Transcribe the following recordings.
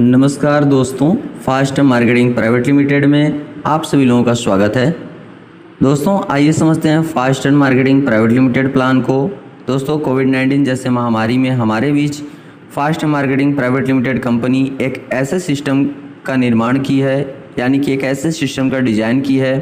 नमस्कार दोस्तों, fast marketing private limited में आप सभी लोगों का स्वागत है। दोस्तों आइए समझते हैं fast marketing private limited plan को। दोस्तों कोविड-19 जैसे महामारी में हमारे बीच fast marketing private limited company एक ऐसे सिस्टम का निर्माण की है, यानी कि एक ऐसे सिस्टम का डिज़ाइन की है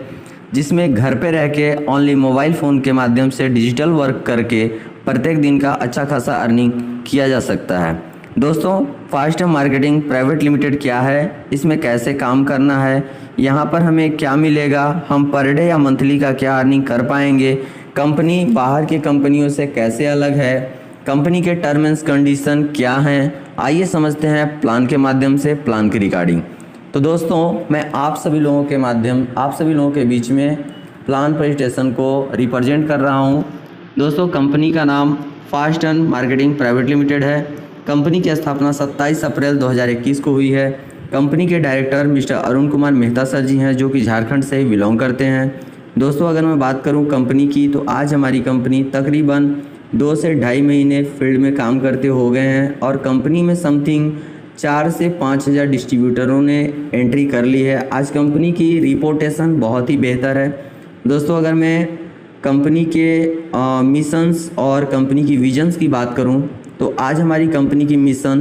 जिसमें घर पे रह के ओनली मोबाइल फ़ोन के माध्यम से डिजिटल वर्क करके प्रत्येक दिन का अच्छा खासा अर्निंग किया जा सकता है। दोस्तों फास्ट मार्केटिंग प्राइवेट लिमिटेड क्या है, इसमें कैसे काम करना है, यहाँ पर हमें क्या मिलेगा, हम पर डे या मंथली का क्या अर्निंग कर पाएंगे, कंपनी बाहर की कंपनियों से कैसे अलग है, कंपनी के टर्म एंड कंडीशन क्या हैं, आइए समझते हैं प्लान के माध्यम से प्लान की रिगार्डिंग। तो दोस्तों मैं आप सभी लोगों के बीच में प्लान प्रेजेंटेशन को रिप्रेजेंट कर रहा हूँ। दोस्तों कंपनी का नाम फास्ट मार्केटिंग प्राइवेट लिमिटेड है। कंपनी की स्थापना 27 अप्रैल 2021 को हुई है। कंपनी के director mister Arun Kumar Mehta sir ji हैं, जो कि झारखंड से ही बिलोंग करते हैं। दोस्तों अगर मैं बात करूं कंपनी की, तो आज हमारी कंपनी तकरीबन 2 से ढाई महीने फील्ड में काम करते हो गए हैं और कंपनी में समथिंग 4 से 5 हज़ार डिस्ट्रीब्यूटरों ने एंट्री कर ली है। आज कंपनी की रिपोर्टेशन बहुत ही बेहतर है। दोस्तों अगर मैं कंपनी के मिशंस और कंपनी की विजन्स की बात करूं, तो आज हमारी कंपनी की मिशन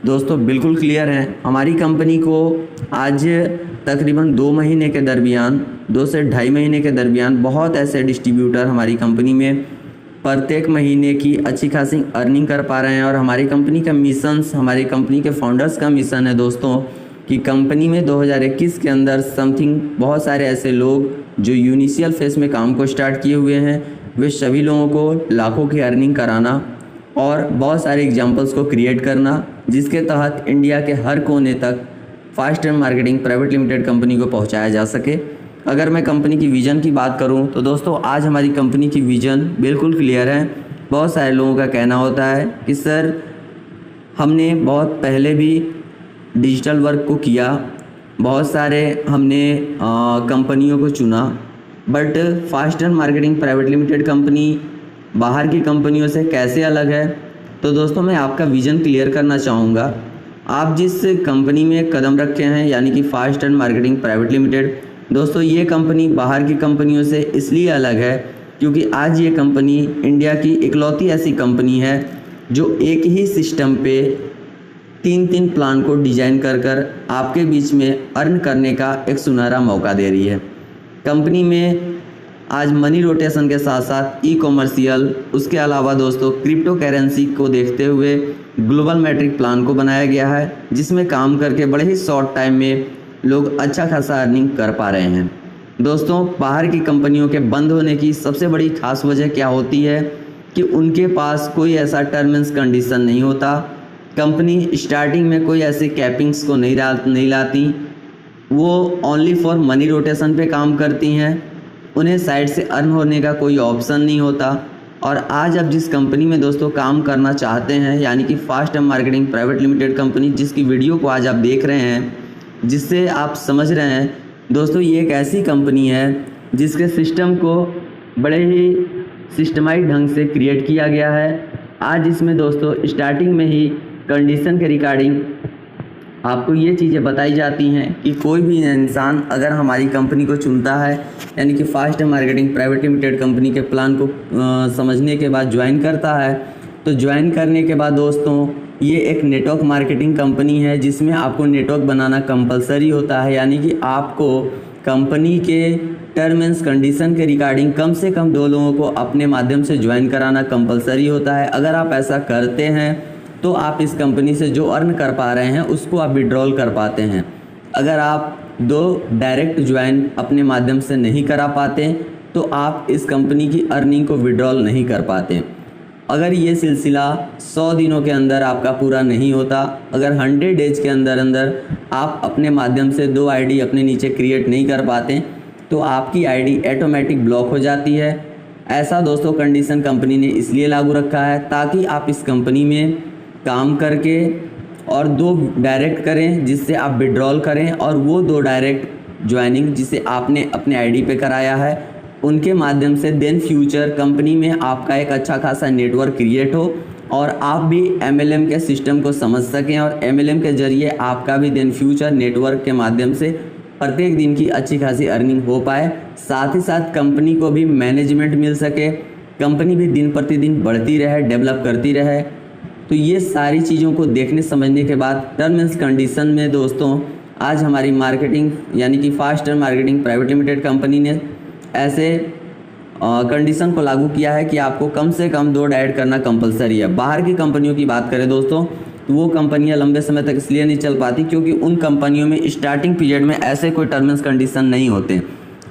दोस्तों बिल्कुल क्लियर है। हमारी कंपनी को आज तकरीबन 2 महीने के दरमियान, 2 से ढाई महीने के दरमियान बहुत ऐसे डिस्ट्रीब्यूटर हमारी कंपनी में प्रत्येक महीने की अच्छी खासी अर्निंग कर पा रहे हैं। और हमारी कंपनी का मिशंस, हमारी कंपनी के फाउंडर्स का मिशन है दोस्तों कि कंपनी में 2021 के अंदर समथिंग बहुत सारे ऐसे लोग जो यूनिशियल फेस में काम को स्टार्ट किए हुए हैं, वे सभी लोगों को लाखों की अर्निंग कराना और बहुत सारे एग्जाम्पल्स को क्रिएट करना, जिसके तहत इंडिया के हर कोने तक fast marketing private limited company को पहुंचाया जा सके। अगर मैं कंपनी की विज़न की बात करूं, तो दोस्तों आज हमारी कंपनी की विज़न बिल्कुल क्लियर है। बहुत सारे लोगों का कहना होता है कि सर हमने बहुत पहले भी डिजिटल वर्क को किया, बहुत सारे हमने कंपनियों को चुना, but fast marketing private limited company बाहर की कंपनियों से कैसे अलग है। तो दोस्तों मैं आपका विज़न क्लियर करना चाहूँगा। आप जिस कंपनी में कदम रखे हैं, यानी कि फास्ट मार्केटिंग प्राइवेट लिमिटेड, दोस्तों ये कंपनी बाहर की कंपनियों से इसलिए अलग है क्योंकि आज ये कंपनी इंडिया की इकलौती ऐसी कंपनी है जो एक ही सिस्टम पे 3 प्लान को डिजाइन कर आपके बीच में अर्न करने का एक सुनहरा मौका दे रही है। कंपनी में आज मनी रोटेशन के साथ साथ ई कॉमर्शियल, उसके अलावा दोस्तों क्रिप्टो करेंसी को देखते हुए ग्लोबल मैट्रिक प्लान को बनाया गया है, जिसमें काम करके बड़े ही शॉर्ट टाइम में लोग अच्छा खासा अर्निंग कर पा रहे हैं। दोस्तों बाहर की कंपनियों के बंद होने की सबसे बड़ी खास वजह क्या होती है कि उनके पास कोई ऐसा टर्म एंड कंडीशन नहीं होता। कंपनी स्टार्टिंग में कोई ऐसे कैपिंग्स को नहीं लाती, वो ओनली फॉर मनी रोटेशन पे काम करती हैं, उन्हें साइड से अर्न होने का कोई ऑप्शन नहीं होता। और आज आप जिस कंपनी में दोस्तों काम करना चाहते हैं, यानी कि fast marketing private limited company, जिसकी वीडियो को आज आप देख रहे हैं, जिससे आप समझ रहे हैं दोस्तों, ये एक ऐसी कंपनी है जिसके सिस्टम को बड़े ही सिस्टमाइज ढंग से क्रिएट किया गया है। आज इसमें दोस्तों स्टार्टिंग में ही कंडीशन के रिगार्डिंग आपको ये चीज़ें बताई जाती हैं कि कोई भी इंसान अगर हमारी कंपनी को चुनता है, यानी कि fast marketing private limited company के प्लान को समझने के बाद ज्वाइन करता है, तो ज्वाइन करने के बाद दोस्तों ये एक नेटवर्क मार्केटिंग कंपनी है जिसमें आपको नेटवर्क बनाना कंपलसरी होता है। यानी कि आपको कंपनी के टर्म एंड कंडीशन के रिगार्डिंग कम से कम 2 लोगों को अपने माध्यम से ज्वाइन कराना कंपलसरी होता है। अगर आप ऐसा करते हैं तो आप इस कंपनी से जो अर्न कर पा रहे हैं उसको आप विड्रॉल कर पाते हैं। अगर आप 2 डायरेक्ट ज्वाइन अपने माध्यम से नहीं करा पाते तो आप इस कंपनी की अर्निंग को विड्रॉल नहीं कर पाते। अगर ये सिलसिला 100 दिनों के अंदर आपका पूरा नहीं होता, अगर 100 डेज के अंदर आप अपने माध्यम से 2 आईडी अपने नीचे क्रिएट नहीं कर पाते, तो आपकी आईडी ऑटोमेटिक ब्लॉक हो जाती है। ऐसा दोस्तों कंडीशन कंपनी ने इसलिए लागू रखा है ताकि आप इस कंपनी में काम करके और 2 डायरेक्ट करें जिससे आप विड्रॉल करें, और वो 2 डायरेक्ट ज्वाइनिंग जिसे आपने अपने आईडी पे कराया है उनके माध्यम से देन फ्यूचर कंपनी में आपका एक अच्छा खासा नेटवर्क क्रिएट हो और आप भी MLM के सिस्टम को समझ सकें और MLM के ज़रिए आपका भी दिन फ्यूचर नेटवर्क के माध्यम से प्रत्येक दिन की अच्छी खासी अर्निंग हो पाए, साथ ही साथ कंपनी को भी मैनेजमेंट मिल सके, कंपनी भी दिन प्रतिदिन बढ़ती रहे, डेवलप करती रहे। तो ये सारी चीज़ों को देखने समझने के बाद टर्म एंड कंडीशन में दोस्तों आज हमारी मार्केटिंग यानी कि fast turn marketing private limited company ने ऐसे कंडीशन को लागू किया है कि आपको कम से कम 2 डाइट करना कंपलसरी है। बाहर की कंपनियों की बात करें दोस्तों तो वो कंपनियां लंबे समय तक इसलिए नहीं चल पाती क्योंकि उन कंपनियों में स्टार्टिंग पीरियड में ऐसे कोई टर्म्स एंड कंडीशन नहीं होते,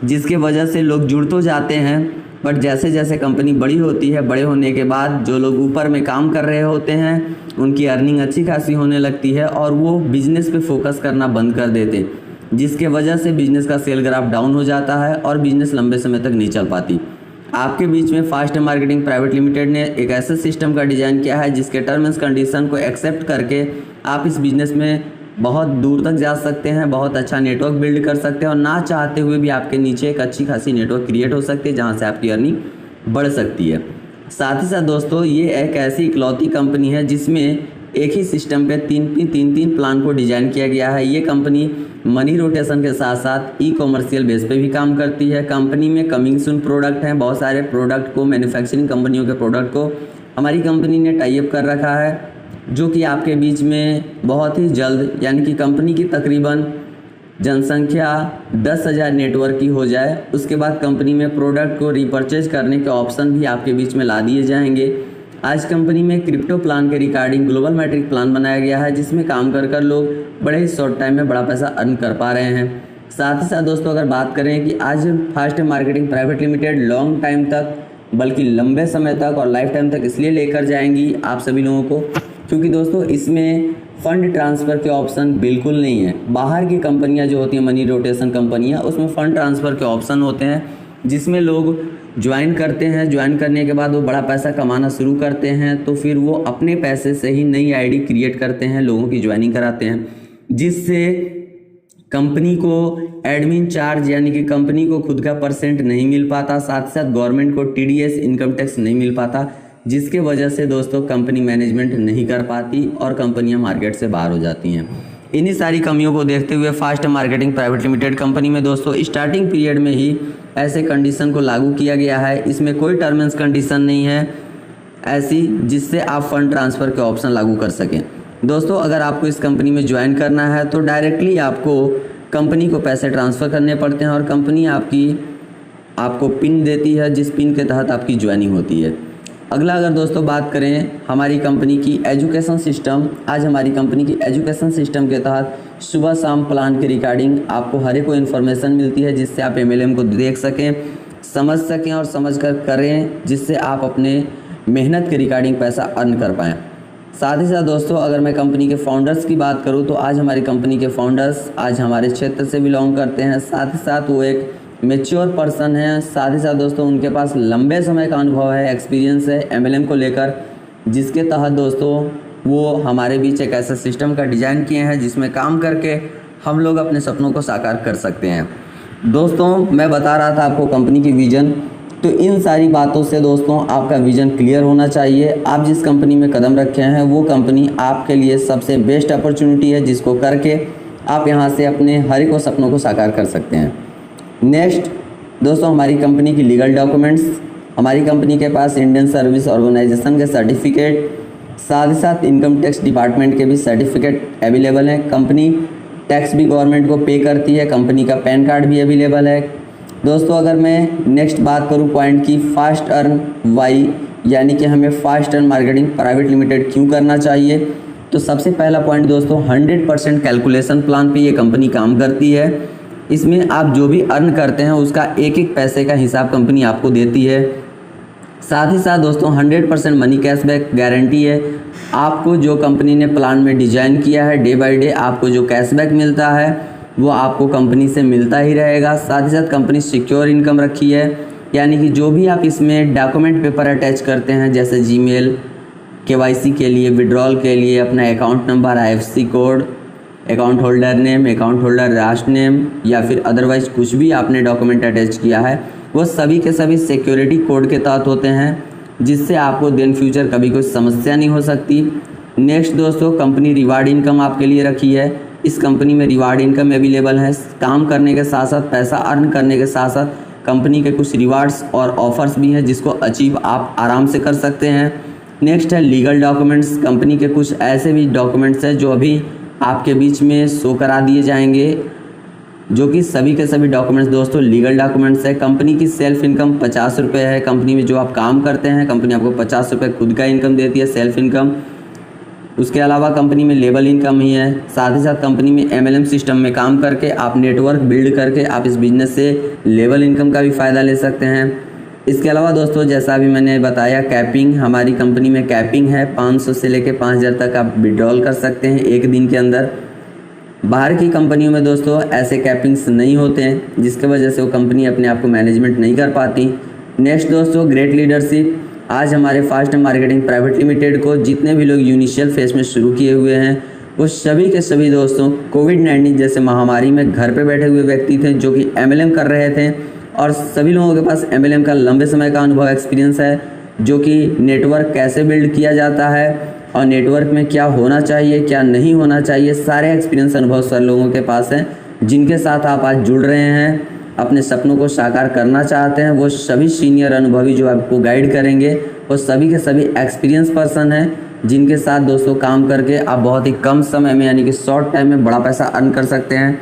जिसके वजह से लोग जुड़ तो जाते हैं, बट जैसे जैसे कंपनी बड़ी होती है, बड़े होने के बाद जो लोग ऊपर में काम कर रहे होते हैं उनकी अर्निंग अच्छी खासी होने लगती है और वो बिजनेस पे फोकस करना बंद कर देते, जिसके वजह से बिजनेस का सेल ग्राफ डाउन हो जाता है और बिजनेस लंबे समय तक नहीं चल पाती। आपके बीच में फास्ट मार्केटिंग प्राइवेट लिमिटेड ने एक ऐसे सिस्टम का डिज़ाइन किया है जिसके टर्म्स एंड कंडीशन को एक्सेप्ट करके आप इस बिज़नेस में बहुत दूर तक जा सकते हैं, बहुत अच्छा नेटवर्क बिल्ड कर सकते हैं और ना चाहते हुए भी आपके नीचे एक अच्छी खासी नेटवर्क क्रिएट हो सकती है जहां से आपकी अर्निंग बढ़ सकती है। साथ ही साथ दोस्तों ये एक ऐसी इकलौती कंपनी है जिसमें एक ही सिस्टम पे तीन प्लान को डिज़ाइन किया गया है। ये कंपनी मनी रोटेशन के साथ साथ ई-कॉमर्शियल बेस पे भी काम करती है। कंपनी में कमिंग सून प्रोडक्ट हैं, बहुत सारे प्रोडक्ट को मैन्युफैक्चरिंग कंपनियों के प्रोडक्ट को हमारी कंपनी ने टाई अप कर रखा है, जो कि आपके बीच में बहुत ही जल्द यानी कि कंपनी की तकरीबन जनसंख्या 10,000 नेटवर्क की हो जाए उसके बाद कंपनी में प्रोडक्ट को रिपर्चेज करने के ऑप्शन भी आपके बीच में ला दिए जाएंगे। आज कंपनी में क्रिप्टो प्लान के रिगार्डिंग ग्लोबल मैट्रिक प्लान बनाया गया है जिसमें काम कर लोग बड़े ही शॉर्ट टाइम में बड़ा पैसा अर्न कर पा रहे हैं। साथ ही साथ दोस्तों अगर बात करें कि आज fast marketing private limited long time तक बल्कि लंबे समय तक और लाइफ टाइम तक इसलिए लेकर जाएंगी आप सभी लोगों को क्योंकि दोस्तों इसमें फ़ंड ट्रांसफ़र के ऑप्शन बिल्कुल नहीं है। बाहर की कंपनियां जो होती हैं मनी रोटेशन कंपनियां उसमें फ़ंड ट्रांसफ़र के ऑप्शन होते हैं जिसमें लोग ज्वाइन करते हैं, ज्वाइन करने के बाद वो बड़ा पैसा कमाना शुरू करते हैं तो फिर वो अपने पैसे से ही नई आईडी क्रिएट करते हैं, लोगों की ज्वाइनिंग कराते हैं, जिससे कंपनी को एडमिन चार्ज यानी कि कंपनी को खुद का परसेंट नहीं मिल पाता, साथ साथ गवर्नमेंट को TDS इनकम टैक्स नहीं मिल पाता, जिसके वजह से दोस्तों कंपनी मैनेजमेंट नहीं कर पाती और कंपनियां मार्केट से बाहर हो जाती हैं। इन्हीं सारी कमियों को देखते हुए fast marketing private limited company में दोस्तों स्टार्टिंग पीरियड में ही ऐसे कंडीशन को लागू किया गया है। इसमें कोई टर्म एंड कंडीशन नहीं है ऐसी जिससे आप फंड ट्रांसफ़र के ऑप्शन लागू कर सकें। दोस्तों अगर आपको इस कंपनी में ज्वाइन करना है तो डायरेक्टली आपको कंपनी को पैसे ट्रांसफ़र करने पड़ते हैं और कंपनी आपको पिन देती है जिस पिन के तहत आपकी ज्वाइनिंग होती है। अगला अगर दोस्तों बात करें हमारी कंपनी की एजुकेशन सिस्टम, आज हमारी कंपनी की एजुकेशन सिस्टम के तहत सुबह शाम प्लान के रिगार्डिंग आपको हर एक इन्फॉर्मेशन मिलती है जिससे आप MLM को देख सकें, समझ सकें और समझ कर करें जिससे आप अपने मेहनत के रिगार्डिंग पैसा अर्न कर पाएँ। साथ ही साथ दोस्तों अगर मैं कंपनी के फाउंडर्स की बात करूं तो आज हमारी कंपनी के फाउंडर्स आज हमारे क्षेत्र से बिलोंग करते हैं, साथ ही साथ वो एक मैच्योर पर्सन है, साथ ही साथ दोस्तों उनके पास लंबे समय का अनुभव है, एक्सपीरियंस है MLM को लेकर, जिसके तहत दोस्तों वो हमारे बीच एक ऐसा सिस्टम का डिज़ाइन किए हैं जिसमें काम करके हम लोग अपने सपनों को साकार कर सकते हैं। दोस्तों मैं बता रहा था आपको कंपनी की विज़न, तो इन सारी बातों से दोस्तों आपका विज़न क्लियर होना चाहिए। आप जिस कंपनी में कदम रखे हैं वो कंपनी आपके लिए सबसे बेस्ट अपॉर्चुनिटी है जिसको करके आप यहाँ से अपने हर एक सपनों को साकार कर सकते हैं। नेक्स्ट दोस्तों हमारी कंपनी की लीगल डॉक्यूमेंट्स, हमारी कंपनी के पास इंडियन सर्विस ऑर्गेनाइजेशन के सर्टिफिकेट, साथ ही साथ इनकम टैक्स डिपार्टमेंट के भी सर्टिफिकेट अवेलेबल हैं। कंपनी टैक्स भी गवर्नमेंट को पे करती है, कंपनी का पैन कार्ड भी अवेलेबल है। दोस्तों अगर मैं नेक्स्ट बात करूं पॉइंट की फास्ट अर्न वाई यानी कि हमें fast earn marketing private limited क्यों करना चाहिए, तो सबसे पहला पॉइंट दोस्तों 100% कैलकुलेशन प्लान पे ये कंपनी काम करती है। इसमें आप जो भी अर्न करते हैं उसका एक एक पैसे का हिसाब कंपनी आपको देती है। साथ ही साथ दोस्तों 100% मनी कैशबैक गारंटी है। आपको जो कंपनी ने प्लान में डिज़ाइन किया है डे बाय डे आपको जो कैशबैक मिलता है वो आपको कंपनी से मिलता ही रहेगा। साथ ही साथ कंपनी सिक्योर इनकम रखी है, यानी कि जो भी आप इसमें डॉक्यूमेंट पेपर अटैच करते हैं जैसे जीमेल, KYC के लिए, विड्रॉल के लिए अपना account number, IFSC code, account holder name, account holder last name या फिर अदरवाइज कुछ भी आपने डॉक्यूमेंट अटैच किया है वो सभी के सभी सिक्योरिटी कोड के तहत होते हैं जिससे आपको दिन फ्यूचर कभी कोई समस्या नहीं हो सकती। नेक्स्ट दोस्तों, कंपनी रिवार्ड इनकम आपके लिए रखी है। इस कंपनी में रिवार्ड इनकम अवेलेबल है। काम करने के साथ साथ, पैसा अर्न करने के साथ साथ कंपनी के कुछ रिवार्ड्स और ऑफर्स भी हैं जिसको अचीव आप आराम से कर सकते हैं। नेक्स्ट है लीगल डॉक्यूमेंट्स। कंपनी के कुछ ऐसे भी डॉक्यूमेंट्स हैं जो अभी आपके बीच में शो करा दिए जाएंगे, जो कि सभी के सभी डॉक्यूमेंट्स दोस्तों लीगल डॉक्यूमेंट्स है। कंपनी की सेल्फ इनकम 50 रुपये है। कंपनी में जो आप काम करते हैं, कंपनी आपको 50 रुपये खुद का इनकम देती है, सेल्फ इनकम। उसके अलावा कंपनी में लेबल इनकम ही है। साथ ही साथ कंपनी में MLM सिस्टम में काम करके आप नेटवर्क बिल्ड करके आप इस बिज़नेस से लेबल इनकम का भी फ़ायदा ले सकते हैं। इसके अलावा दोस्तों, जैसा अभी मैंने बताया, कैपिंग, हमारी कंपनी में कैपिंग है। 500 से लेकर 5000 तक आप विड्रॉल कर सकते हैं एक दिन के अंदर। बाहर की कंपनियों में दोस्तों ऐसे कैपिंग्स नहीं होते हैं, जिसके वजह से वो कंपनी अपने आप को मैनेजमेंट नहीं कर पाती। नेक्स्ट दोस्तों, ग्रेट लीडरशिप। आज हमारे फास्ट मार्केटिंग प्राइवेट लिमिटेड को जितने भी लोग इनिशियल फेज में शुरू किए हुए हैं, वो सभी के सभी दोस्तों कोविड-19 जैसे महामारी में घर पे बैठे हुए व्यक्ति थे जो कि MLM कर रहे थे, और सभी लोगों के पास MLM का लंबे समय का अनुभव, एक्सपीरियंस है, जो कि नेटवर्क कैसे बिल्ड किया जाता है और नेटवर्क में क्या होना चाहिए, क्या नहीं होना चाहिए, सारे एक्सपीरियंस, अनुभव सर लोगों के पास हैं, जिनके साथ आप आज जुड़ रहे हैं, अपने सपनों को साकार करना चाहते हैं। वो सभी सीनियर अनुभवी जो आपको गाइड करेंगे, वो सभी के सभी एक्सपीरियंस पर्सन हैं, जिनके साथ दोस्तों काम करके आप बहुत ही कम समय में, यानी कि शॉर्ट टाइम में बड़ा पैसा अर्न कर सकते हैं।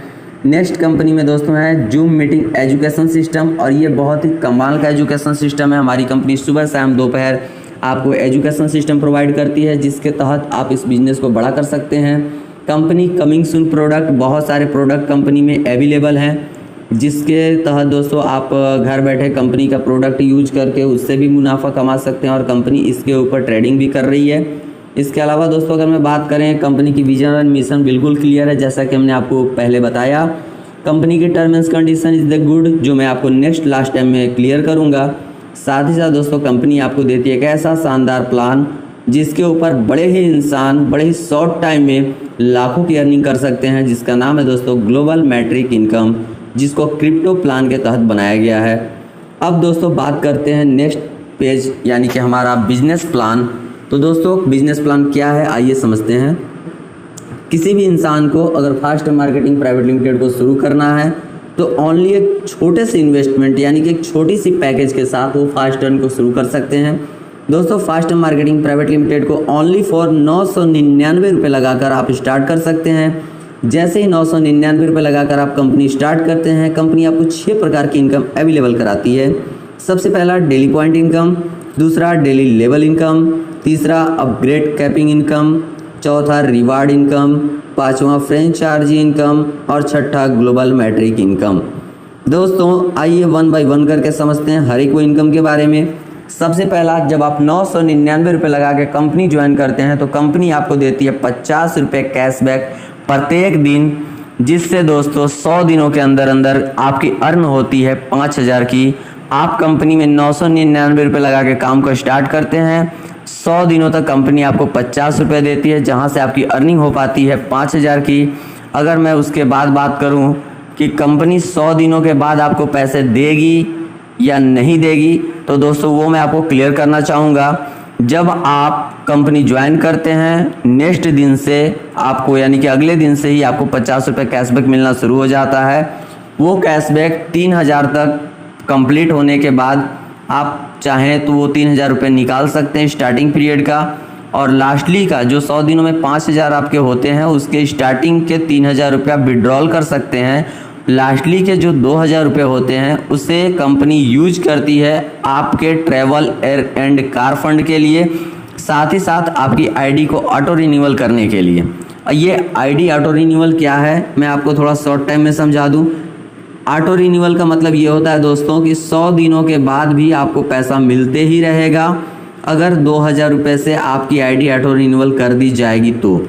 नेक्स्ट कंपनी में दोस्तों है जूम मीटिंग एजुकेशन सिस्टम, और ये बहुत ही कमाल का एजुकेशन सिस्टम है। हमारी कंपनी सुबह शाम दोपहर आपको एजुकेशन सिस्टम प्रोवाइड करती है, जिसके तहत आप इस बिज़नेस को बड़ा कर सकते हैं। कंपनी कमिंग सून प्रोडक्ट, बहुत सारे प्रोडक्ट कंपनी में अवेलेबल हैं, जिसके तहत दोस्तों आप घर बैठे कंपनी का प्रोडक्ट यूज करके उससे भी मुनाफा कमा सकते हैं, और कंपनी इसके ऊपर ट्रेडिंग भी कर रही है। इसके अलावा दोस्तों अगर मैं बात करें, कंपनी की विजन और मिशन बिल्कुल क्लियर है, जैसा कि हमने आपको पहले बताया। कंपनी की term and condition is the good, जो मैं आपको नेक्स्ट लास्ट टाइम में क्लियर करूँगा। साथ ही साथ दोस्तों कंपनी आपको देती है एक ऐसा शानदार प्लान जिसके ऊपर बड़े ही इंसान बड़े ही शॉर्ट टाइम में लाखों की अर्निंग कर सकते हैं, जिसका नाम है दोस्तों ग्लोबल मैट्रिक इनकम, जिसको क्रिप्टो प्लान के तहत बनाया गया है। अब दोस्तों बात करते हैं नेक्स्ट पेज, यानी कि हमारा बिजनेस प्लान। तो दोस्तों बिजनेस प्लान क्या है, आइए समझते हैं। किसी भी इंसान को अगर फास्ट मार्केटिंग प्राइवेट लिमिटेड को शुरू करना है, तो ओनली एक छोटे से इन्वेस्टमेंट, यानी कि एक छोटी सी पैकेज के साथ वो फास्ट अर्न को शुरू कर सकते हैं। दोस्तों फास्ट मार्केटिंग प्राइवेट लिमिटेड को ओनली फॉर 999 रुपये लगाकर आप स्टार्ट कर सकते हैं। जैसे ही 999 रुपये लगाकर आप कंपनी स्टार्ट करते हैं, कंपनी आपको 6 प्रकार की इनकम अवेलेबल कराती है। सबसे पहला डेली पॉइंट इनकम, दूसरा डेली लेवल इनकम, तीसरा अपग्रेड कैपिंग इनकम, चौथा रिवार्ड इनकम, पांचवा फ्रेंचाइजी इनकम, और छठा ग्लोबल मैट्रिक इनकम। दोस्तों आइए 1 बाय 1 करके समझते हैं हर एक वो इनकम के बारे में। सबसे पहला, जब आप 999 रुपये लगा के कंपनी ज्वाइन करते हैं, तो कंपनी आपको देती है 50 रुपये कैशबैक प्रत्येक दिन, जिससे दोस्तों 100 दिनों के अंदर अंदर आपकी अर्न होती है 5000 की। आप कंपनी में 999 रुपये लगा के काम को स्टार्ट करते हैं, 100 दिनों तक कंपनी आपको 50 रुपये देती है, जहां से आपकी अर्निंग हो पाती है 5000 की। अगर मैं उसके बाद बात करूं कि कंपनी 100 दिनों के बाद आपको पैसे देगी या नहीं देगी, तो दोस्तों वो मैं आपको क्लियर करना चाहूँगा। जब आप कंपनी ज्वाइन करते हैं, नेक्स्ट दिन से आपको, यानी कि अगले दिन से ही आपको 50 रुपये कैशबैक मिलना शुरू हो जाता है। वो कैशबैक 3000 तक कंप्लीट होने के बाद आप चाहें तो वो 3000 रुपये निकाल सकते हैं स्टार्टिंग पीरियड का, और लास्टली का जो 100 दिनों में 5000 आपके होते हैं, उसके स्टार्टिंग के 3000 रुपये आप विड्रॉल कर सकते हैं। लास्टली के जो 2000 रुपये होते हैं, उसे कंपनी यूज करती है आपके ट्रैवल एंड कार फंड के लिए, साथ ही साथ आपकी आईडी को ऑटो रिन्यूअल करने के लिए। ये आईडी ऑटो रिन्यूअल क्या है, मैं आपको थोड़ा शॉर्ट टाइम में समझा दूं। ऑटो रिन्यूअल का मतलब ये होता है दोस्तों कि 100 दिनों के बाद भी आपको पैसा मिलते ही रहेगा, अगर 2000 रुपये से आपकी आईडी ऑटो रिन्यूअल कर दी जाएगी तो।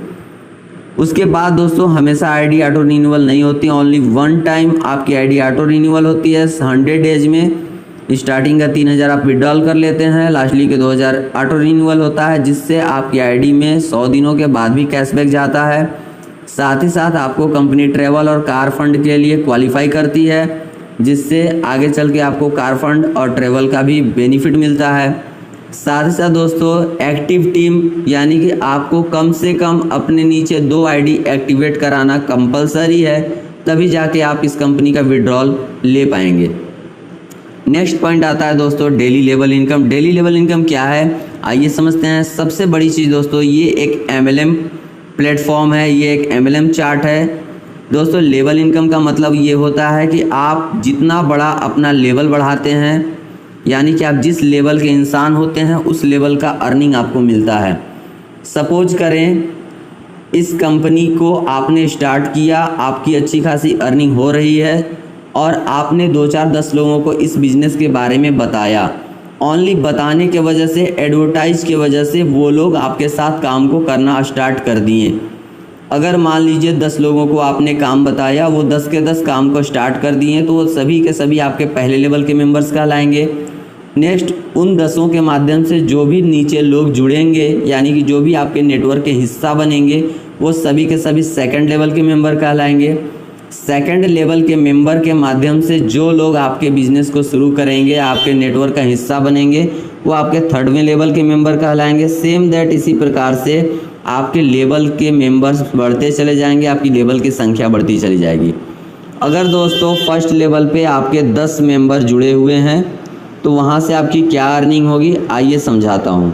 उसके बाद दोस्तों हमेशा आईडी ऑटो रिन्यूअल नहीं होती, ओनली 1 टाइम आपकी आईडी ऑटो रिन्यूअल होती है 100 डेज में। स्टार्टिंग का 3000 आप विड्रॉल कर लेते हैं, लास्टली के 2000 ऑटो रिन्यूअल होता है, जिससे आपकी आईडी में 100 दिनों के बाद भी कैशबैक जाता है। साथ ही साथ आपको कंपनी ट्रैवल और कार फंड के लिए क्वालिफाई करती है, जिससे आगे चल के आपको कार फंड और ट्रैवल का भी बेनिफिट मिलता है। साथ ही साथ दोस्तों एक्टिव टीम, यानी कि आपको कम से कम अपने नीचे 2 आईडी एक्टिवेट कराना कंपलसरी है, तभी जाके आप इस कंपनी का विड्रॉल ले पाएंगे। नेक्स्ट पॉइंट आता है दोस्तों daily level income. Daily level income क्या है, आइए समझते हैं। सबसे बड़ी चीज़ दोस्तों, ये एक MLM प्लेटफॉर्म है, ये एक MLM चार्ट है। दोस्तों लेवल इनकम का मतलब ये होता है कि आप जितना बड़ा अपना लेवल बढ़ाते हैं, यानी कि आप जिस लेवल के इंसान होते हैं उस लेवल का अर्निंग आपको मिलता है। सपोज करें इस कंपनी को आपने स्टार्ट किया, आपकी अच्छी खासी अर्निंग हो रही है और आपने 2-4-10 लोगों को इस बिज़नेस के बारे में बताया। ओनली बताने के वजह से, एडवर्टाइज की वजह से वो लोग आपके साथ काम को करना स्टार्ट कर दिए। अगर मान लीजिए 10 लोगों को आपने काम बताया, वो 10 के 10 काम को स्टार्ट कर दिए, तो वो सभी के सभी आपके पहले लेवल के मेंबर्स कहलाएंगे। नेक्स्ट उन 10 के माध्यम से जो भी नीचे लोग जुड़ेंगे, यानी कि जो भी आपके नेटवर्क के हिस्सा बनेंगे, वो सभी के सभी सेकंड लेवल के मेंबर कहलाएंगे। सेकंड लेवल के मेंबर के माध्यम से जो लोग आपके बिजनेस को शुरू करेंगे, आपके नेटवर्क का हिस्सा बनेंगे, वो आपके थर्डवें लेवल के मेंबर कहलाएंगे। सेम दैट इसी प्रकार से आपके लेवल के मेंबर्स बढ़ते चले जाएंगे, आपकी लेवल की संख्या बढ़ती चली जाएगी। अगर दोस्तों फर्स्ट लेवल पे आपके 10 मेंबर जुड़े हुए हैं तो वहाँ से आपकी क्या अर्निंग होगी, आइए समझाता हूँ।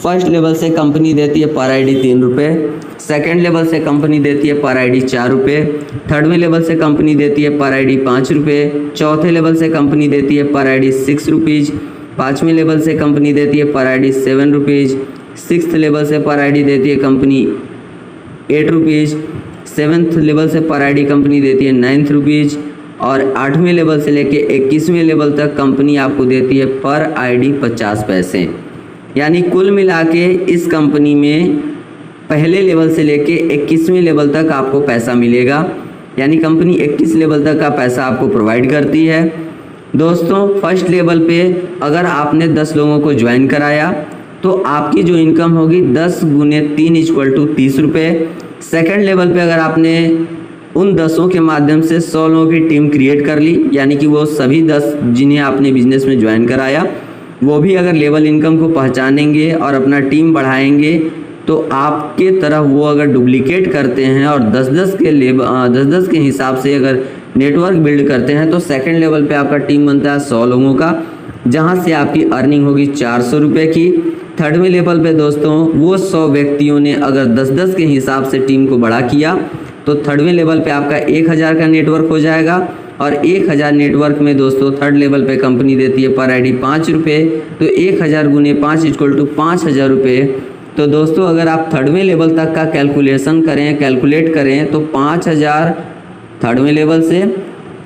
फर्स्ट लेवल से कंपनी देती है पर आईडी 3 रुपये, सेकेंड लेवल से कंपनी देती है पर आईडी 4 रुपये, थर्डवें लेवल से कंपनी देती है पर आईडी 5 रुपये, चौथे लेवल से कंपनी देती है पर आईडी 6 रुपीज़, पाँचवें लेवल से कंपनी देती है पर आईडी 7 रुपीज़, सिक्स्थ लेवल से पर आईडी देती है कंपनी 8 रुपीज़, सेवन्थ लेवल से पर आईडी कंपनी देती है 9 रुपीज़ और 8वें लेवल से लेके 21वें लेवल तक कंपनी आपको देती है पर आईडी 50 पैसे। यानी कुल मिला के इस कंपनी में पहले लेवल से लेके 21वें लेवल तक आपको पैसा मिलेगा, यानी कंपनी 21 लेवल तक का पैसा आपको प्रोवाइड करती है। दोस्तों फर्स्ट लेवल पे अगर आपने 10 लोगों को ज्वाइन कराया तो आपकी जो इनकम होगी 10 गुने 3 = 30 रुपये। सेकेंड लेवल पे अगर आपने उन 10 के माध्यम से 100 लोगों की टीम क्रिएट कर ली, यानी कि वो सभी 10 जिन्हें आपने बिजनेस में ज्वाइन कराया वो भी अगर लेवल इनकम को पहचानेंगे और अपना टीम बढ़ाएंगे, तो आपके तरह वो अगर डुप्लीकेट करते हैं और 10-10 के हिसाब से अगर नेटवर्क बिल्ड करते हैं, तो सेकंड लेवल पे आपका टीम बनता है 100 लोगों का, जहां से आपकी अर्निंग होगी 400 रुपये की। थर्डवें लेवल पे दोस्तों वो 100 व्यक्तियों ने अगर 10-10 के हिसाब से टीम को बड़ा किया, तो थर्डवें लेवल पे आपका 1000 का नेटवर्क हो जाएगा। और 1000 नेटवर्क में दोस्तों थर्ड लेवल पे कंपनी देती है पर आईडी 5 रुपये, तो 1000 गुने 5 = 5000 रुपये। तो दोस्तों अगर आप थर्डवें लेवल तक का कैलकुलेट करें तो 5000 थर्डवें लेवल से,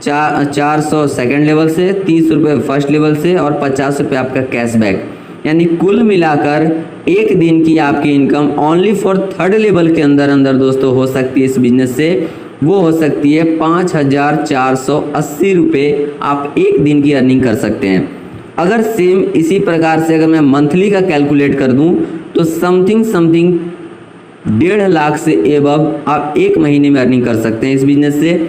400 सेकेंड लेवल से, 30 रुपये फर्स्ट लेवल से और 50 रुपये आपका कैशबैक, यानी कुल मिलाकर एक दिन की आपकी income only for third level के अंदर दोस्तों हो सकती है इस बिजनेस से, वो हो सकती है 5480 रुपये आप एक दिन की अर्निंग कर सकते हैं। अगर सेम इसी प्रकार से अगर मैं मंथली का कैलकुलेट कर दूं तो समथिंग 1.5 लाख से एबव आप एक महीने में अर्निंग कर सकते हैं इस बिजनेस से।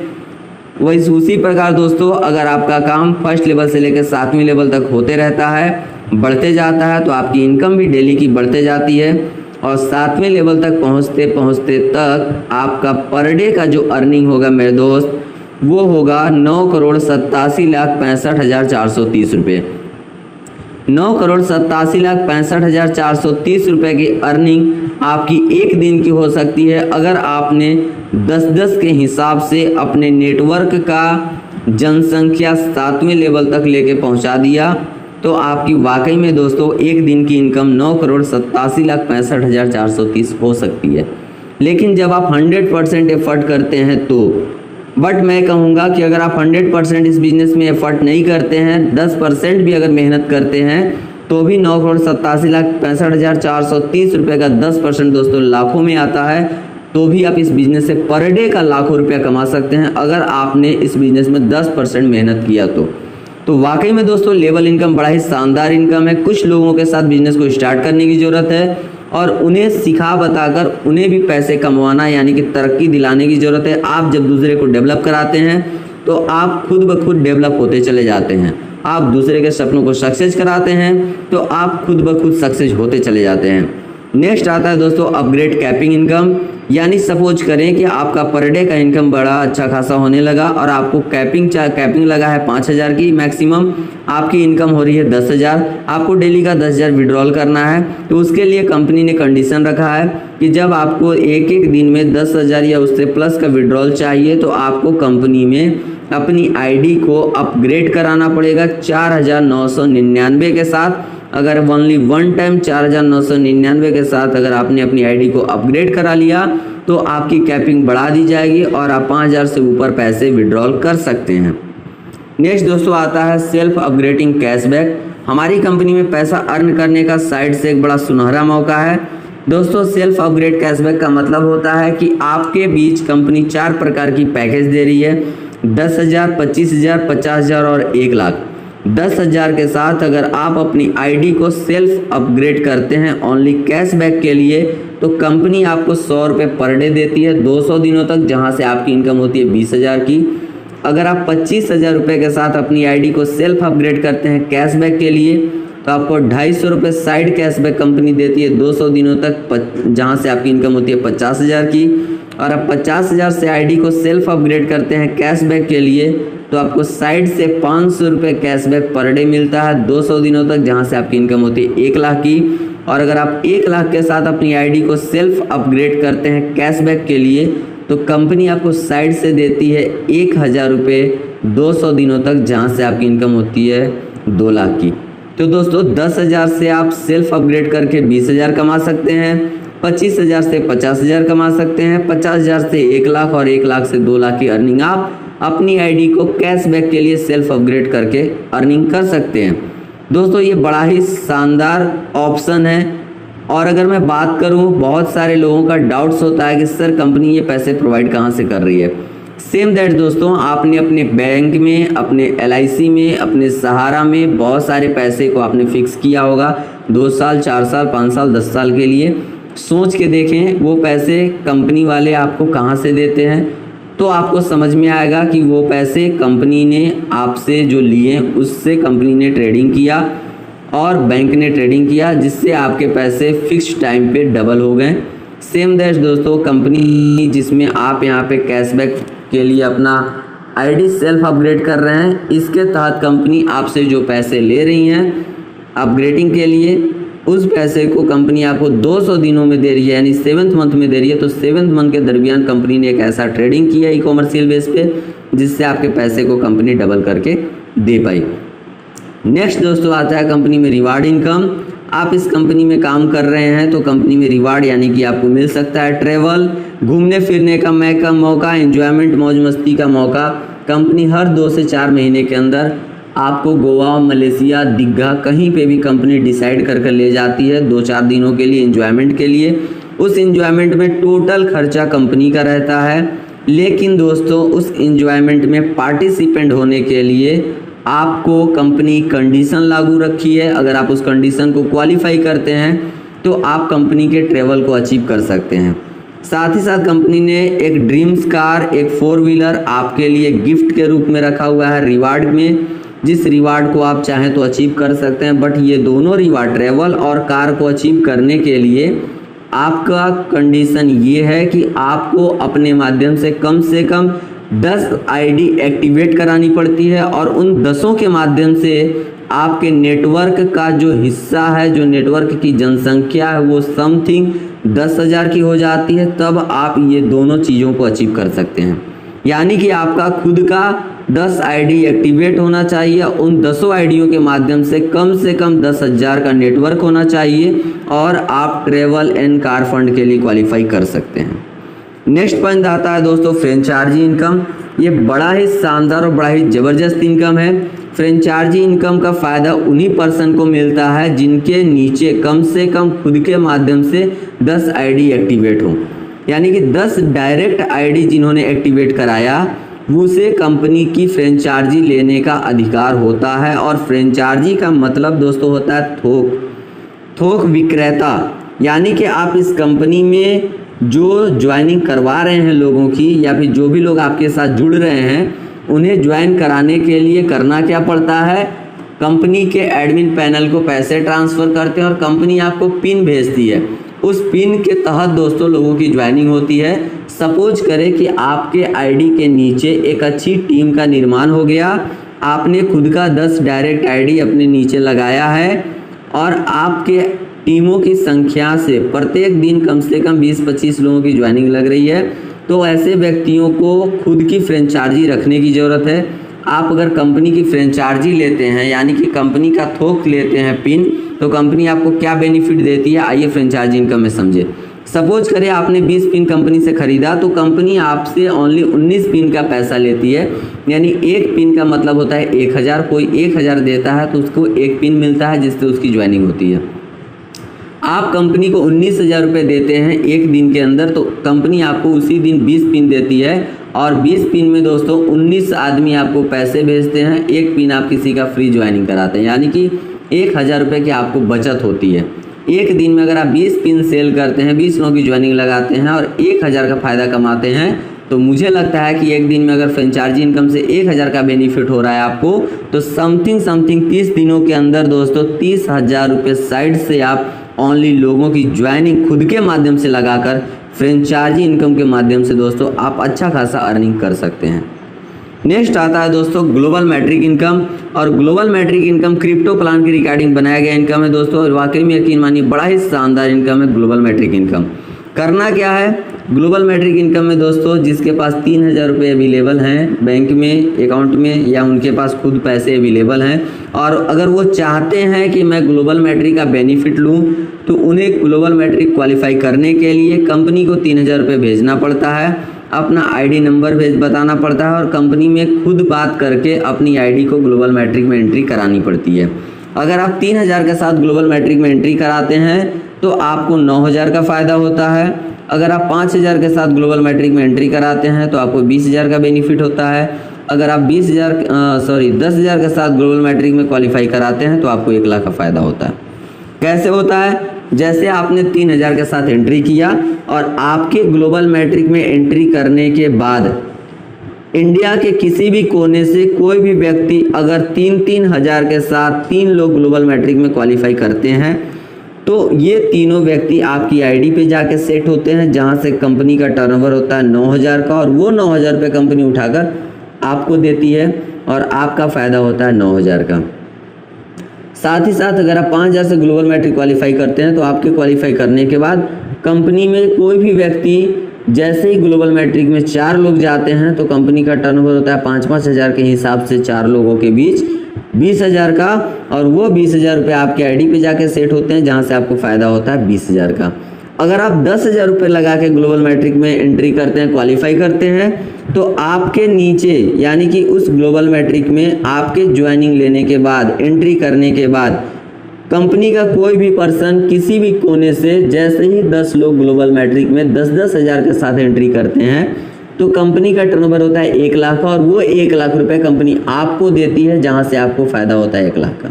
वही उसी प्रकार दोस्तों अगर आपका काम फर्स्ट लेवल से लेकर 7वें लेवल तक होते रहता है, बढ़ते जाता है, तो आपकी इनकम भी डेली की बढ़ते जाती है और 7वें लेवल तक पहुंचते पहुंचते तक आपका पर डे का जो अर्निंग होगा मेरे दोस्त, वो होगा 9,87,65,430 रुपये। 9,87,65,430 रुपये की अर्निंग आपकी एक दिन की हो सकती है अगर आपने 10-10 के हिसाब से अपने नेटवर्क का जनसंख्या 7वें लेवल तक लेके पहुंचा दिया, तो आपकी वाकई में दोस्तों एक दिन की इनकम 9,87,65,430 हो सकती है। लेकिन जब आप 100% एफर्ट करते हैं तो, बट मैं कहूँगा कि अगर आप 100% इस बिज़नेस में एफर्ट नहीं करते हैं, 10% भी अगर मेहनत करते हैं, तो भी 9,87,65,430 रुपये का 10% दोस्तों लाखों में आता है, तो भी आप इस बिज़नेस से पर डे का लाखों रुपया कमा सकते हैं अगर आपने इस बिज़नेस में 10% मेहनत किया तो वाकई में दोस्तों लेवल इनकम बड़ा ही शानदार इनकम है। कुछ लोगों के साथ बिजनेस को स्टार्ट करने की ज़रूरत है और उन्हें सिखा बताकर उन्हें भी पैसे कमवाना यानी कि तरक्की दिलाने की ज़रूरत है। आप जब दूसरे को डेवलप कराते हैं तो आप खुद ब खुद डेवलप होते चले जाते हैं। आप दूसरे के सपनों को सक्सेस कराते हैं तो आप खुद ब खुद सक्सेस होते चले जाते हैं। नेक्स्ट आता है दोस्तों अपग्रेड कैपिंग इनकम, यानी सपोज करें कि आपका पर डे का इनकम बड़ा अच्छा खासा होने लगा और आपको कैपिंग लगा है 5,000 की, मैक्सिमम आपकी इनकम हो रही है 10,000, आपको डेली का 10,000 विड्रॉल करना है। तो उसके लिए कंपनी ने कंडीशन रखा है कि जब आपको एक एक दिन में 10,000 या उससे प्लस का विड्रॉल चाहिए तो आपको कंपनी में अपनी आईडी को अपग्रेड कराना पड़ेगा 4,999 के साथ। अगर ओनली वन टाइम 4,999 के साथ अगर आपने अपनी आईडी को अपग्रेड करा लिया तो आपकी कैपिंग बढ़ा दी जाएगी और आप 5,000 से ऊपर पैसे विड्रॉल कर सकते हैं। नेक्स्ट दोस्तों आता है सेल्फ अपग्रेडिंग कैशबैक। हमारी कंपनी में पैसा अर्न करने का साइड से एक बड़ा सुनहरा मौका है। दोस्तों सेल्फ अपग्रेड कैशबैक का मतलब होता है कि आपके बीच कंपनी 4 प्रकार की पैकेज दे रही है, 10,000, 25,000, 50,000 और 1 लाख। 10,000 के साथ अगर आप अपनी आईडी को सेल्फ अपग्रेड करते हैं ओनली कैशबैक के लिए तो कंपनी आपको 100 रुपये पर डे देती है 200 दिनों तक, जहां से आपकी इनकम होती है 20,000 की। अगर आप 25,000 रुपये के साथ अपनी आईडी को सेल्फ अपग्रेड करते हैं कैशबैक के लिए तो आपको 250 रुपये साइड कैशबैक कंपनी देती है 200 दिनों तक, जहां से आपकी इनकम होती है 50,000 की। और आप 50,000 से आईडी को सेल्फ अपग्रेड करते हैं कैशबैक के लिए तो आपको साइड से 500 रुपये कैशबैक पर डे मिलता है 200 दिनों तक, जहां से आपकी इनकम होती है 1 लाख की। और अगर आप 1 लाख के साथ अपनी आईडी को सेल्फ अपग्रेड करते हैं कैशबैक के लिए तो कंपनी आपको साइड से देती है 1,000 रुपये 200 दिनों तक, जहां से आपकी इनकम होती है 2 लाख की। तो दोस्तों 10,000 से आप सेल्फ अपग्रेड करके 20,000 कमा सकते हैं, 25,000 से 50,000 कमा सकते हैं, 50,000 से 1 लाख और 1 लाख से 2 लाख की अर्निंग आप अपनी आईडी को कैशबैक के लिए सेल्फ अपग्रेड करके अर्निंग कर सकते हैं। दोस्तों ये बड़ा ही शानदार ऑप्शन है। और अगर मैं बात करूं, बहुत सारे लोगों का डाउट्स होता है कि सर कंपनी ये पैसे प्रोवाइड कहां से कर रही है। सेम दैट दोस्तों, आपने अपने बैंक में, अपने LIC में, अपने सहारा में बहुत सारे पैसे को आपने फिक्स किया होगा 2 साल, 4 साल, 5 साल, 10 साल के लिए। सोच के देखें वो पैसे कंपनी वाले आपको कहां से देते हैं, तो आपको समझ में आएगा कि वो पैसे कंपनी ने आपसे जो लिए उससे कंपनी ने ट्रेडिंग किया और बैंक ने ट्रेडिंग किया, जिससे आपके पैसे फिक्स टाइम पे डबल हो गए। सेम दैट दोस्तों, कंपनी जिसमें आप यहाँ पे कैशबैक के लिए अपना आईडी सेल्फ अपग्रेड कर रहे हैं, इसके तहत कंपनी आपसे जो पैसे ले रही हैं अपग्रेडिंग के लिए, उस पैसे को कंपनी आपको 200 दिनों में दे रही है, यानी 7th मंथ में दे रही है। तो 7th मंथ के दरमियान कंपनी ने एक ऐसा ट्रेडिंग किया ई कॉमर्शियल बेस पे जिससे आपके पैसे को कंपनी डबल करके दे पाई। नेक्स्ट दोस्तों आता है कंपनी में रिवार्ड इनकम। आप इस कंपनी में काम कर रहे हैं तो कंपनी में रिवार्ड यानी कि आपको मिल सकता है ट्रेवल, घूमने फिरने का मौका, एंजॉयमेंट, मौज मस्ती का मौका। कंपनी हर 2 से 4 महीने के अंदर आपको गोवा, मलेशिया, दीघा कहीं पे भी कंपनी डिसाइड कर ले जाती है 2-4 दिनों के लिए एंजॉयमेंट के लिए। उस एंजॉयमेंट में टोटल खर्चा कंपनी का रहता है, लेकिन दोस्तों उस एंजॉयमेंट में पार्टिसिपेंट होने के लिए आपको कंपनी कंडीशन लागू रखी है। अगर आप उस कंडीशन को क्वालिफाई करते हैं तो आप कंपनी के ट्रेवल को अचीव कर सकते हैं। साथ ही साथ कंपनी ने एक ड्रीम्स कार, एक 4 व्हीलर आपके लिए गिफ्ट के रूप में रखा हुआ है रिवार्ड में, जिस रिवार्ड को आप चाहें तो अचीव कर सकते हैं। बट ये दोनों रिवार्ड, ट्रेवल और कार को अचीव करने के लिए आपका कंडीशन ये है कि आपको अपने माध्यम से कम 10 आईडी एक्टिवेट करानी पड़ती है और उन 10 के माध्यम से आपके नेटवर्क का जो हिस्सा है, जो नेटवर्क की जनसंख्या है, वो समथिंग 10,000 की हो जाती है। तब आप ये दोनों चीज़ों को अचीव कर सकते हैं। यानी कि आपका खुद का 10 आईडी एक्टिवेट होना चाहिए, उन 10 आईडियों के माध्यम से कम 10,000 का नेटवर्क होना चाहिए और आप ट्रेवल एंड कार फंड के लिए क्वालिफाई कर सकते हैं। नेक्स्ट पॉइंट आता है दोस्तों फ्रेंचाइजी इनकम। ये बड़ा ही शानदार और बड़ा ही ज़बरदस्त इनकम है। फ्रेंचाइजी इनकम का फ़ायदा उन्हीं पर्सन को मिलता है जिनके नीचे कम से कम खुद के माध्यम से 10 आईडी एक्टिवेट हों। यानी कि 10 डायरेक्ट आईडी जिन्होंने एक्टिवेट कराया उसे कंपनी की फ्रेंचाइजी लेने का अधिकार होता है। और फ्रेंचाइजी का मतलब दोस्तों होता है थोक विक्रेता। यानी कि आप इस कंपनी में जो ज्वाइनिंग करवा रहे हैं लोगों की, या फिर जो भी लोग आपके साथ जुड़ रहे हैं, उन्हें ज्वाइन कराने के लिए करना क्या पड़ता है, कंपनी के एडमिन पैनल को पैसे ट्रांसफ़र करते हैं और कंपनी आपको पिन भेजती है। उस पिन के तहत दोस्तों लोगों की ज्वाइनिंग होती है। सपोज करें कि आपके आईडी के नीचे एक अच्छी टीम का निर्माण हो गया, आपने खुद का 10 डायरेक्ट आईडी अपने नीचे लगाया है और आपके टीमों की संख्या से प्रत्येक दिन कम से कम 20-25 लोगों की ज्वाइनिंग लग रही है, तो ऐसे व्यक्तियों को खुद की फ्रेंचाइजी रखने की ज़रूरत है। आप अगर कंपनी की फ्रेंचाइजी लेते हैं यानी कि कंपनी का थोक लेते हैं पिन, तो कंपनी आपको क्या बेनिफिट देती है, आइए फ्रेंचाइजी इनकम में समझे। सपोज करें आपने 20 पिन कंपनी से खरीदा, तो कंपनी आपसे ओनली 19 पिन का पैसा लेती है, यानी एक पिन का मतलब होता है 1000। कोई 1000 देता है तो उसको एक पिन मिलता है जिससे उसकी ज्वाइनिंग होती है। आप कंपनी को 19,000 रुपये देते हैं एक दिन के अंदर, तो कंपनी आपको उसी दिन 20 पिन देती है और 20 पिन में दोस्तों 19 आदमी आपको पैसे भेजते हैं, एक पिन आप किसी का फ्री ज्वाइनिंग कराते हैं, यानी कि 1000 रुपये की आपको बचत होती है। एक दिन में अगर आप 20 पिन सेल करते हैं, 20 लोगों की ज्वाइनिंग लगाते हैं और 1000 का फ़ायदा कमाते हैं, तो मुझे लगता है कि एक दिन में अगर फ्रेंचाइजी इनकम से 1000 का बेनिफिट हो रहा है आपको, तो समथिंग 30 दिनों के अंदर दोस्तों 30,000 रुपये साइड से आप ओनली लोगों की ज्वाइनिंग खुद के माध्यम से लगाकर फ्रेंचाइजी इनकम के माध्यम से दोस्तों आप अच्छा खासा अर्निंग कर सकते हैं। नेक्स्ट आता है दोस्तों ग्लोबल मैट्रिक इनकम, और global metric income crypto plan की रिगार्डिंग बनाया गया इनकम है दोस्तों, और वाकई में यकीन मानिए बड़ा ही शानदार इनकम है ग्लोबल मैट्रिक इनकम। करना क्या है ग्लोबल मैट्रिक इनकम में दोस्तों, जिसके पास 3000 रुपये अवेलेबल हैं बैंक में अकाउंट में, या उनके पास खुद पैसे अवेलेबल हैं, और अगर वो चाहते हैं कि मैं ग्लोबल मैट्रिक का बेनिफिट लूँ, तो उन्हें ग्लोबल मैट्रिक क्वालिफाई करने के लिए कंपनी को 3000 रुपये भेजना पड़ता है, अपना आईडी नंबर बताना पड़ता है और कंपनी में खुद बात करके अपनी आईडी को ग्लोबल मैट्रिक में एंट्री करानी पड़ती है। अगर आप 3000 के साथ ग्लोबल मैट्रिक में एंट्री कराते हैं तो आपको 9000 का फ़ायदा होता है। अगर आप 5000 के साथ ग्लोबल मैट्रिक में एंट्री कराते हैं तो आपको 20000 का बेनिफिट होता है। अगर आप 10,000 के साथ ग्लोबल मैट्रिक में क्वालिफाई कराते हैं तो आपको 1 लाख का फ़ायदा होता है। कैसे होता है? जैसे आपने 3000 के साथ एंट्री किया और आपके ग्लोबल मैट्रिक में एंट्री करने के बाद इंडिया के किसी भी कोने से कोई भी व्यक्ति अगर 3-3 हज़ार के साथ 3 लोग ग्लोबल मैट्रिक में क्वालिफाई करते हैं तो ये तीनों व्यक्ति आपकी आईडी पे जाके सेट होते हैं, जहां से कंपनी का टर्नओवर होता है 9000 का, और वो 9000 रुपये कंपनी उठाकर आपको देती है और आपका फ़ायदा होता है 9000 का। साथ ही साथ अगर आप 5000 से ग्लोबल मैट्रिक क्वालिफाई करते हैं तो आपके क्वालिफाई करने के बाद कंपनी में कोई भी व्यक्ति जैसे ही ग्लोबल मैट्रिक में 4 लोग जाते हैं तो कंपनी का टर्नओवर होता है 5-5 हज़ार के हिसाब से 4 लोगों के बीच 20,000 का, और वो 20,000 रुपये आपके आईडी पे जाके सेट होते हैं, जहां से आपको फ़ायदा होता है 20,000 का। अगर आप 10,000 रुपये लगा के ग्लोबल मैट्रिक में एंट्री करते हैं, क्वालिफाई करते हैं, तो आपके नीचे यानी कि उस ग्लोबल मैट्रिक में आपके ज्वाइनिंग लेने के बाद, एंट्री करने के बाद कंपनी का कोई भी पर्सन किसी भी कोने से जैसे ही 10 लोग ग्लोबल मैट्रिक में 10-10 हज़ार के साथ एंट्री करते हैं तो कंपनी का टर्नओवर होता है 1 लाख का, और वो 1 लाख रुपए कंपनी आपको देती है, जहां से आपको फ़ायदा होता है 1 लाख का।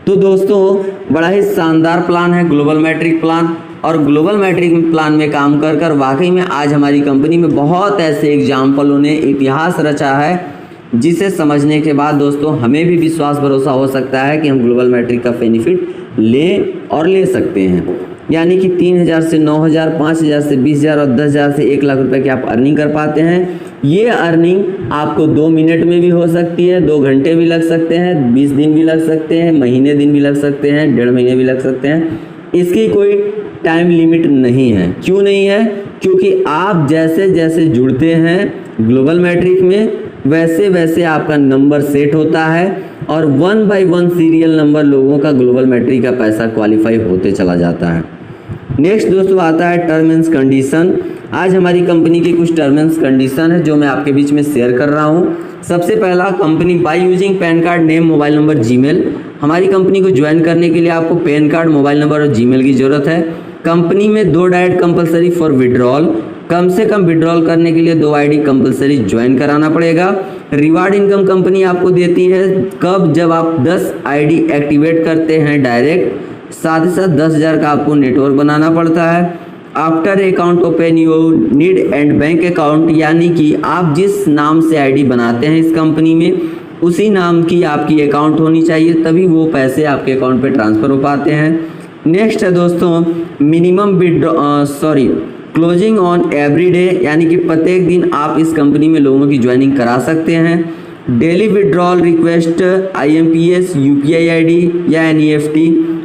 तो दोस्तों बड़ा ही शानदार प्लान है ग्लोबल मैट्रिक प्लान, और ग्लोबल मैट्रिक प्लान में काम कर कर वाकई में आज हमारी कंपनी में बहुत ऐसे एग्जाम्पलों ने इतिहास रचा है, जिसे समझने के बाद दोस्तों हमें भी विश्वास भरोसा हो सकता है कि हम ग्लोबल मैट्रिक का बेनिफिट ले सकते हैं। यानी कि 3000 से 9000, 5000 से 20000 और 10,000 से 1 लाख रुपए की आप अर्निंग कर पाते हैं। ये अर्निंग आपको 2 मिनट में भी हो सकती है, 2 घंटे भी लग सकते हैं, 20 दिन भी लग सकते हैं, महीने दिन भी लग सकते हैं, 1.5 महीने भी लग सकते हैं। इसकी कोई टाइम लिमिट नहीं है। क्यों नहीं है? क्योंकि आप जैसे जैसे जुड़ते हैं ग्लोबल मैट्रिक में वैसे वैसे आपका नंबर सेट होता है, और 1 बाय 1 सीरियल नंबर लोगों का ग्लोबल मैट्रिक का पैसा क्वालिफाई होते चला जाता है। नेक्स्ट दोस्तों आता है टर्म एंड कंडीशन। आज हमारी कंपनी की कुछ टर्म एंड कंडीशन है जो मैं आपके बीच में शेयर कर रहा हूँ। सबसे पहला, company by using pan card, name, mobile number, Gmail. हमारी कंपनी को ज्वाइन करने के लिए आपको पैन कार्ड, मोबाइल नंबर और जीमेल की ज़रूरत है। कंपनी में 2 डायरेक्ट कंपलसरी फॉर विड्रॉल, कम से कम विड्रॉल करने के लिए 2 आईडी कंपलसरी ज्वाइन कराना पड़ेगा। रिवार्ड इनकम कंपनी आपको देती है कब? जब आप 10 आईडी एक्टिवेट करते हैं डायरेक्ट, साथ ही साथ 10,000 का आपको नेटवर्क बनाना पड़ता है। After account open you need and bank account, यानी कि आप जिस नाम से आईडी बनाते हैं इस कंपनी में उसी नाम की आपकी अकाउंट होनी चाहिए, तभी वो पैसे आपके अकाउंट पे ट्रांसफ़र हो पाते हैं। नेक्स्ट है दोस्तों minimum closing on every day, यानी कि प्रत्येक दिन आप इस कंपनी में लोगों की ज्वाइनिंग करा सकते हैं। Daily withdrawal request IMPS UPI ID या NEFT,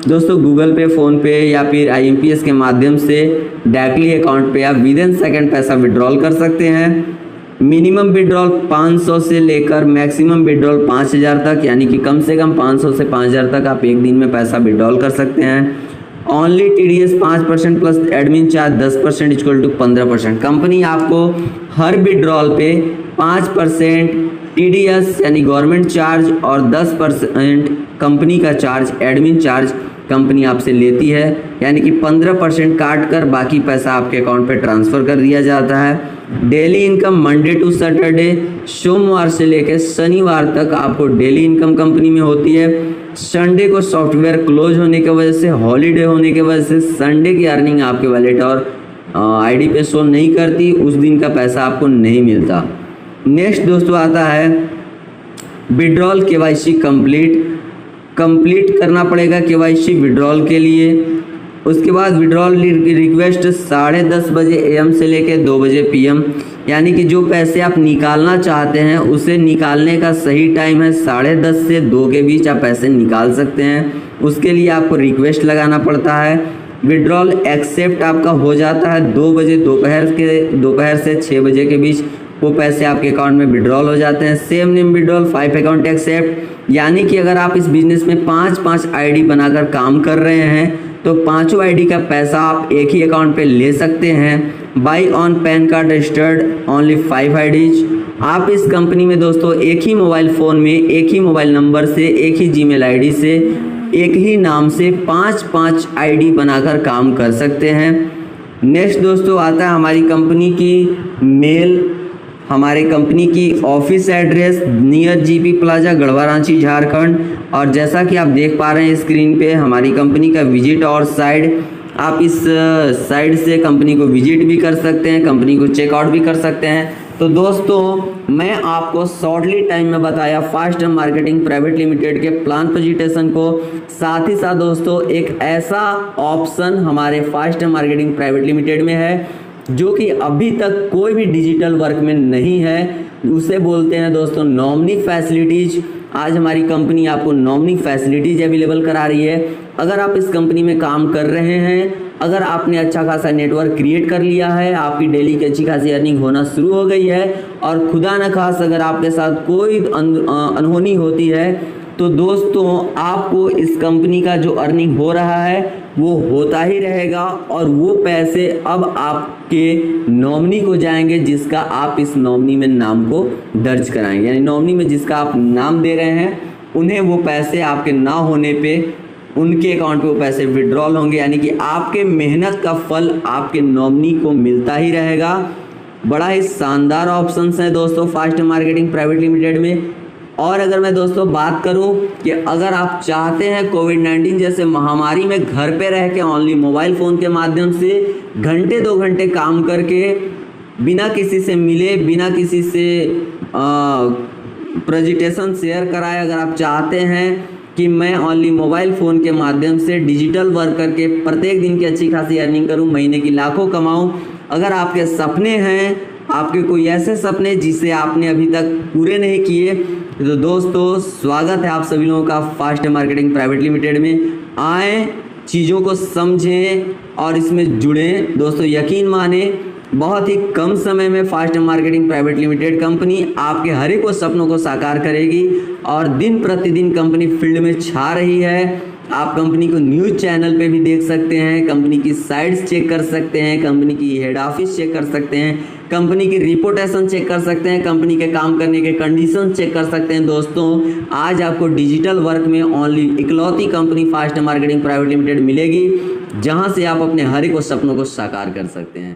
दोस्तों गूगल पे, फ़ोन पे या फिर IMPS के माध्यम से डायरेक्टली अकाउंट पे आप विदिन सेकंड पैसा विड्रॉल कर सकते हैं। मिनिमम विड्रॉल 500 से लेकर मैक्सिमम विड्रॉल 5000 तक, यानी कि कम से कम 500 से 5000 तक आप एक दिन में पैसा विड्रॉल कर सकते हैं। Only TDS 5% plus admin charge 10% equal to 15%। Company आपको हर विड्रॉल पे 5% TDS यानी गवर्नमेंट चार्ज और 10% कंपनी का चार्ज, एडमिन चार्ज कंपनी आपसे लेती है, यानी कि 15% काट कर बाकी पैसा आपके अकाउंट पे ट्रांसफ़र कर दिया जाता है। Daily income Monday to Saturday, सोमवार से लेकर शनिवार तक आपको डेली इनकम कंपनी में होती है। संडे को सॉफ्टवेयर क्लोज होने की वजह से, हॉलीडे होने की वजह से संडे की अर्निंग आपके वॉलेट और ID पे शो नहीं करती, उस दिन का पैसा आपको नहीं मिलता। नेक्स्ट दोस्तों आता है विड्रॉल KYC कंप्लीट करना पड़ेगा KYC विड्रॉल के लिए। उसके बाद विड्रॉल रिक्वेस्ट 10:30 बजे AM से लेकर 2 बजे PM, यानी कि जो पैसे आप निकालना चाहते हैं उसे निकालने का सही टाइम है 10:30 से 2 के बीच आप पैसे निकाल सकते हैं। उसके लिए आपको रिक्वेस्ट लगाना पड़ता है। विड्रॉल एक्सेप्ट आपका हो जाता है 2 बजे दोपहर से 6 बजे के बीच, वो पैसे आपके अकाउंट में विड्रॉल हो जाते हैं। Same name withdrawal 5 account accept, यानी कि अगर आप इस बिजनेस में 5 ID बनाकर काम कर रहे हैं तो 5 ID का पैसा आप एक ही अकाउंट पे ले सकते हैं। By on pan card registered only 5 IDs। आप इस कंपनी में दोस्तों एक ही मोबाइल फ़ोन में, एक ही मोबाइल नंबर से, एक ही Gmail ID से, एक ही नाम से 5 ID बनाकर काम कर सकते हैं। नेक्स्ट दोस्तों आता है हमारी कंपनी की मेल, हमारे कंपनी की office address near GP plaza Garhwa Ranchi Jharkhand. और जैसा कि आप देख पा रहे हैं स्क्रीन पे हमारी कंपनी का विजिट और साइड, आप इस साइड से कंपनी को विजिट भी कर सकते हैं, कंपनी को चेकआउट भी कर सकते हैं। तो दोस्तों मैं आपको शॉर्टली टाइम में बताया फास्ट मार्केटिंग प्राइवेट लिमिटेड के प्लान प्रेजेंटेशन को, साथ ही साथ दोस्तों एक ऐसा ऑप्शन हमारे फास्ट मार्केटिंग प्राइवेट लिमिटेड में है जो कि अभी तक कोई भी डिजिटल वर्क में नहीं है, उसे बोलते हैं दोस्तों नॉमिनी फैसिलिटीज। आज हमारी कंपनी आपको नॉमिनी फैसिलिटीज अवेलेबल करा रही है। अगर आप इस कंपनी में काम कर रहे हैं, अगर आपने अच्छा खासा नेटवर्क क्रिएट कर लिया है, आपकी डेली की अच्छी खासी अर्निंग होना शुरू हो गई है, और खुदा न खास अगर आपके साथ कोई अनहोनी होती है, तो दोस्तों आपको इस कंपनी का जो अर्निंग हो रहा है वो होता ही रहेगा, और वो पैसे अब आपके नॉमिनी को जाएंगे जिसका आप इस नॉमिनी में नाम को दर्ज कराएंगे। यानी नॉमिनी में जिसका आप नाम दे रहे हैं उन्हें वो पैसे आपके ना होने पे उनके अकाउंट पे वो पैसे विड्रॉल होंगे, यानी कि आपके मेहनत का फल आपके नॉमिनी को मिलता ही रहेगा। बड़ा ही शानदार ऑप्शंस हैं दोस्तों फास्ट मार्केटिंग प्राइवेट लिमिटेड में। और अगर मैं दोस्तों बात करूं कि अगर आप चाहते हैं कोविड-19 जैसे महामारी में घर पे रह के ओनली मोबाइल फ़ोन के माध्यम से घंटे 2 घंटे काम करके बिना किसी से मिले, बिना किसी से प्रेजेंटेशन शेयर कराए, अगर आप चाहते हैं कि मैं ओनली मोबाइल फ़ोन के माध्यम से डिजिटल वर्क करके प्रत्येक दिन की अच्छी खासी अर्निंग करूं, महीने की लाखों कमाऊं, अगर आपके सपने हैं, आपके कोई ऐसे सपने जिसे आपने अभी तक पूरे नहीं किए, तो दोस्तों स्वागत है आप सभी लोगों का फास्ट मार्केटिंग प्राइवेट लिमिटेड में। आएँ, चीज़ों को समझें और इसमें जुड़ें। दोस्तों यकीन माने बहुत ही कम समय में fast marketing private limited company आपके हर एक सपनों को साकार करेगी, और दिन प्रतिदिन कंपनी फील्ड में छा रही है। आप कंपनी को न्यूज़ चैनल पे भी देख सकते हैं, कंपनी की साइट्स चेक कर सकते हैं, कंपनी की हेड ऑफिस चेक कर सकते हैं, कंपनी की रिपोर्टेशन चेक कर सकते हैं, कंपनी के काम करने के कंडीशन चेक कर सकते हैं। दोस्तों आज आपको डिजिटल वर्क में ओनली इकलौती company fast marketing private limited मिलेगी जहां से आप अपने हर एक सपनों को साकार कर सकते हैं।